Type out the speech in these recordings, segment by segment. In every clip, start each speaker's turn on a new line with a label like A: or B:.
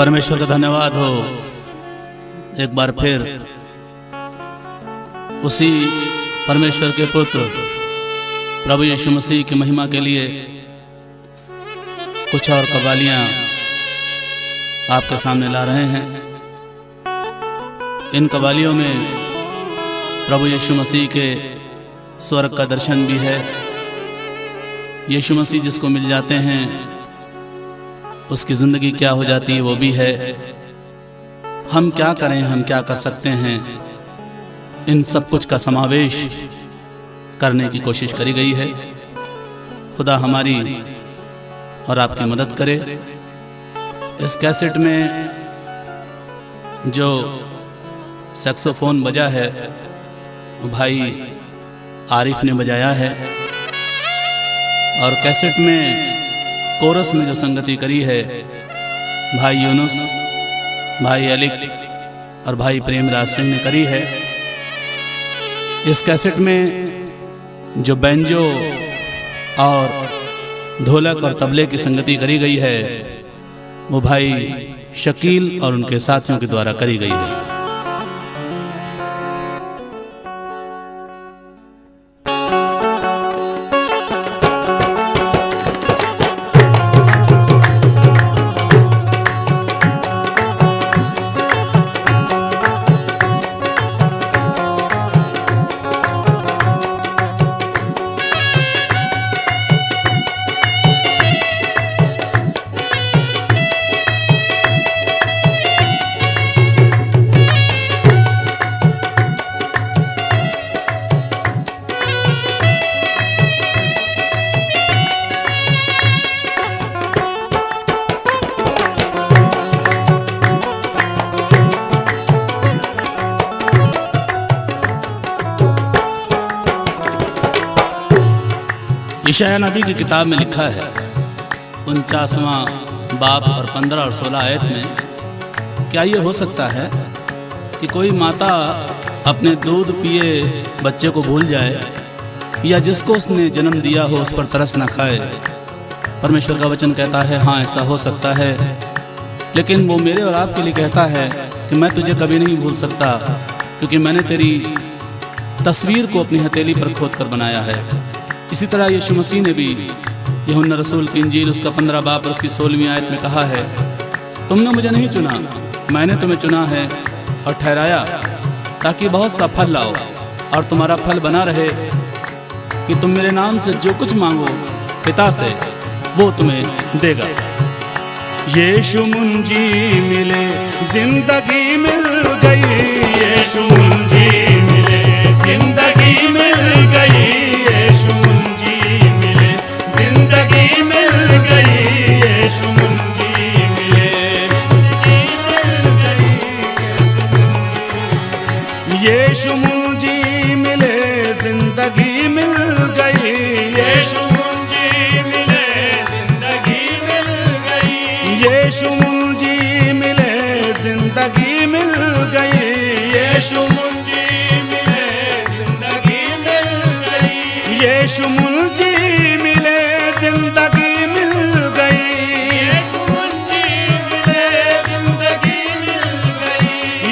A: परमेश्वर का धन्यवाद हो एक बार फिर उसी परमेश्वर के पुत्र प्रभु यीशु मसीह की महिमा के लिए कुछ और कव्वालियाँ आपके सामने ला रहे हैं। इन कव्वालियों में प्रभु यीशु मसीह के स्वर्ग का दर्शन भी है। यीशु मसीह जिसको मिल जाते हैं उसकी ज़िंदगी क्या हो जाती है वो भी है। हम क्या करें, हम क्या कर सकते हैं, इन सब कुछ का समावेश करने की कोशिश करी गई है। खुदा हमारी और आपकी मदद करे। इस कैसेट में जो सैक्सोफोन बजा है वो भाई आरिफ ने बजाया है, और कैसेट में कोरस में जो संगति करी है भाई यूनुस, भाई अलिक और भाई प्रेमराज सिंह ने करी है। इस कैसेट में जो बैंजो और ढोलक और तबले की संगति करी गई है वो भाई शकील और उनके साथियों के द्वारा करी गई है। यशायाह नबी की किताब में लिखा है 49वां बाब और 15 और 16 आयत में, क्या ये हो सकता है कि कोई माता अपने दूध पिए बच्चे को भूल जाए, या जिसको उसने जन्म दिया हो उस पर तरस ना खाए। परमेश्वर का वचन कहता है हाँ ऐसा हो सकता है, लेकिन वो मेरे और आपके लिए कहता है कि मैं तुझे कभी नहीं भूल सकता, क्योंकि मैंने तेरी तस्वीर को अपनी हथेली पर खोद कर बनाया है। इसी तरह यीशु मसीह ने भी यूहन्ना रसूल की इंजील उसका 15 बाब और उसकी 16वीं आयत में कहा है, तुमने मुझे नहीं चुना, मैंने तुम्हें चुना है और ठहराया ताकि बहुत सा फल लाओ और तुम्हारा फल बना रहे, कि तुम मेरे नाम से जो कुछ मांगो पिता से वो तुम्हें देगा।
B: यीशु मुंजी मिले जिंदगी मिल गई, यीशु मुंजी मिले जिंदगी मिल गई, यीशु मुंजी मिले जिंदगी मिल गई, यीशु मुंजी मिले यीशु मुंजी मिले जिंदगी मिल गई, यीशु मुंजी मिले जिंदगी मिल गई, यीशु मुंजी मिले जिंदगी मिल गई, यीशु मुंजी मिले जिंदगी मिल गई, यीशु मुंजी मिले जिंदगी मिल गई,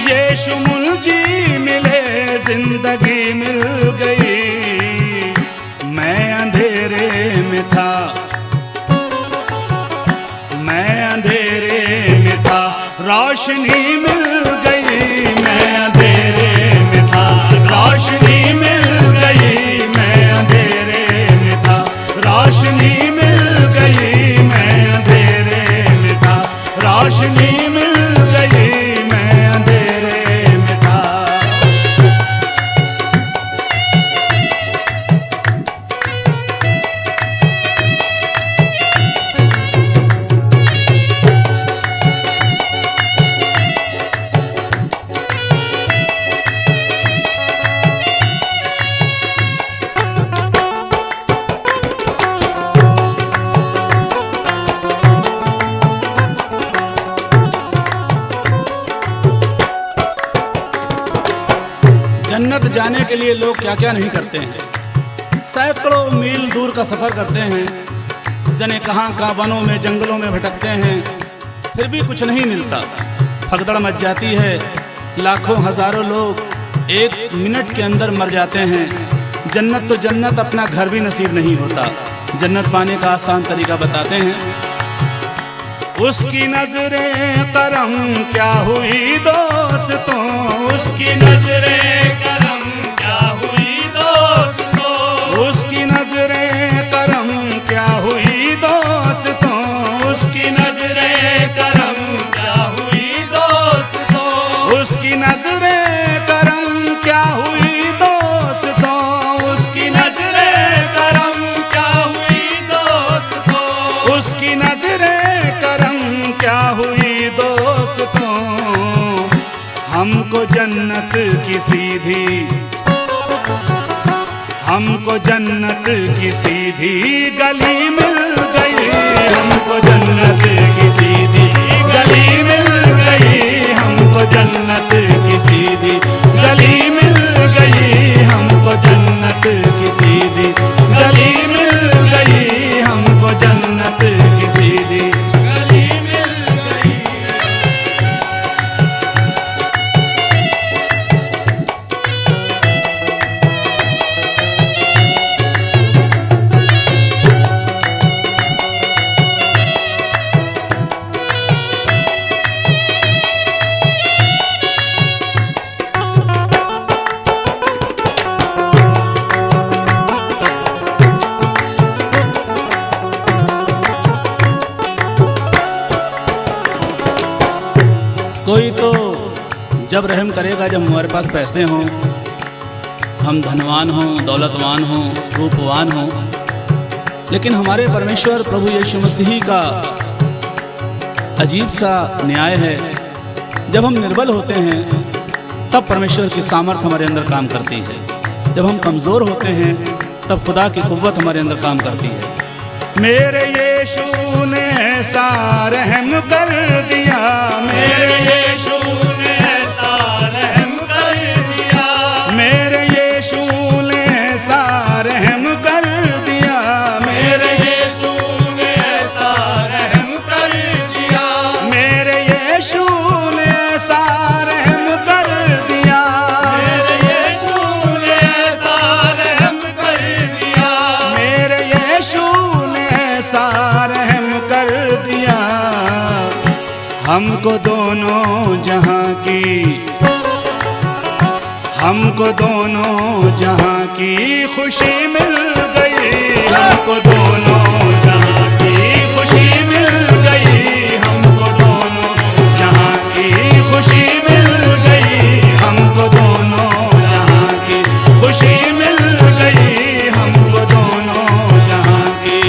B: यीशु मुंजी मिले जिंदगी मिल गई। मैं अंधेरे में था, मैं अंधेरे में था, रोशनी मिल गई, मैं अंधेरे में था, रोशनी मिल गई, मैं अंधेरे में था, रोशनी मिल गई, मैं अंधेरे में था, रोशनी मिल गई, मैं अंधेरे में था।
A: जन्नत जाने के लिए लोग क्या क्या नहीं करते हैं। सैकड़ों मील दूर का सफ़र करते हैं, जने कहाँ कहाँ वनों में जंगलों में भटकते हैं, फिर भी कुछ नहीं मिलता। भगदड़ मच जाती है, लाखों हजारों लोग एक मिनट के अंदर मर जाते हैं। जन्नत तो जन्नत, अपना घर भी नसीब नहीं होता। जन्नत पाने का आसान तरीका बताते हैं।
B: उसकी नजरें करम क्या हुई दोस्तों, उसकी नजरें करम क्या हुई दोस्तों, उसकी नजरें करम क्या हुई दोस्तों, उसकी नजरें करम क्या हुई दोस्तों, उसकी नजरें करम क्या हुई दोस्तों, उसकी नजरें करम क्या हुई दोस्तों, उसकी नजरें करम क्या हुई दोस्तों। हमको जन्नत की सीधी, हमको जन्नत की सीधी गली मिल गई, हमको जन्नत की सीधी गली मिल गई, हमको जन्नत की सीधी गली मिल गई, हमको जन्नत की सीधी गली मिल गई, हमको जन्नत की सीधी गली मिल गई।
A: कोई तो जब रहम करेगा जब हमारे पास पैसे हों, हम धनवान हों, दौलतवान हों, रूपवान हों। लेकिन हमारे परमेश्वर प्रभु यीशु मसीह का अजीब सा न्याय है। जब हम निर्बल होते हैं तब परमेश्वर की सामर्थ हमारे अंदर काम करती है। जब हम कमज़ोर होते हैं तब खुदा की कुव्वत हमारे अंदर काम करती है।
B: मेरे यीशु ने ऐसा रहम कर दिया, मेरे यीशु ने ऐसा रहम कर दिया, मेरे यीशु ने ऐसा रहम कर दिया, मेरे यीशु ने ऐसा रहम कर दिया, मेरे यीशु ने ऐसा रहम कर दिया, मेरे यीशु ने ऐसा रहम कर दिया, मेरे यीशु ऐसा रहम कर दिया। हमको दोनों जहां की, हमको दोनों जहां की खुशी मिल गई, हमको दोनों जहां की खुशी मिल गई, हमको दोनों जहां की खुशी मिल गई, हमको दोनों जहां की खुशी मिल गई, हमको दोनों जहां की।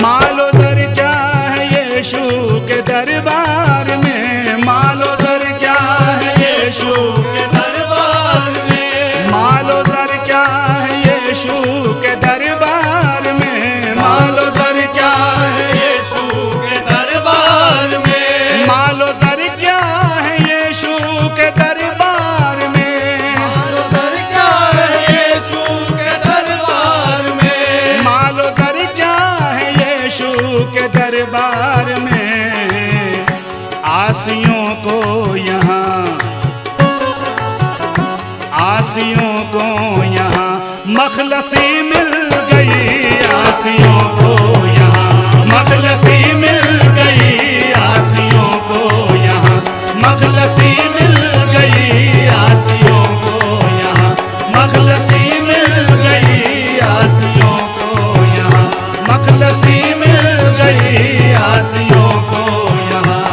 B: मालो दर क्या है यीशु के दरबार में, मालो दर क्या है यीशु के दरबार में, मालो दर क्या है यीशु के दरबार में, मालो दर क्या है यीशु के दरबार में, मालो दर क्या है यीशु के दरबार में, मालो दर क्या है यीशु के दरबार में, मालो दर क्या है यीशु के दरबार में। आसियों को यहाँ, आसियों को यहाँ मखलसी मिल गई, आसियों को यहाँ मखलसी मिल गई, आसियों को यहाँ मखलसी मिल गई, आसियों को यहाँ मखलसी मिल गई, आसियों को यहाँ मखलसी मिल गई, आसियों को यहाँ।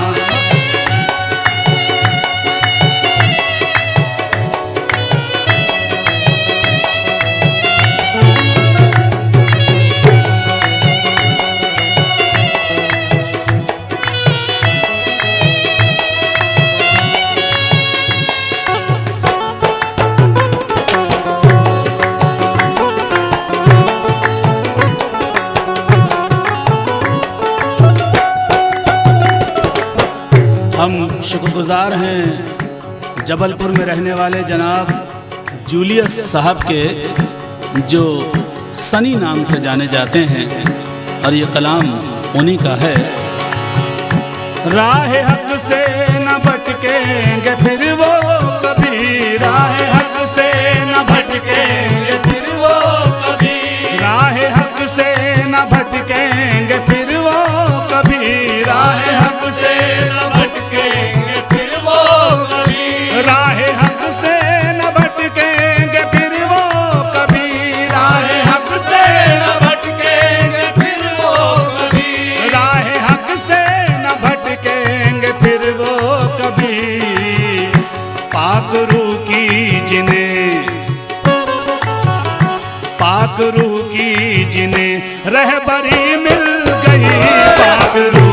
A: शुक्रगुजार हैं जबलपुर में रहने वाले जनाब जूलियस साहब के, जो सनी नाम से जाने जाते हैं, और ये कलाम उन्हीं का है।
B: राह हक से न भटकेंगे फिर वो कभी, राह हक से न भटकेंगे फिर वो कभी, राह हक से न भटकेंगे फिर वो कभी, राह हक से न भटकेंगे फिर वो कभी, राह हक से न भटकेंगे फिर वो कभी, राह हक से न भटकेंगे फिर वो कभी, राह हक से न भटकेंगे फिर वो कभी। पाक रूह की जिन्हें, पाक रूह की जिन्हें रहबरी मिल गई, पाक रूह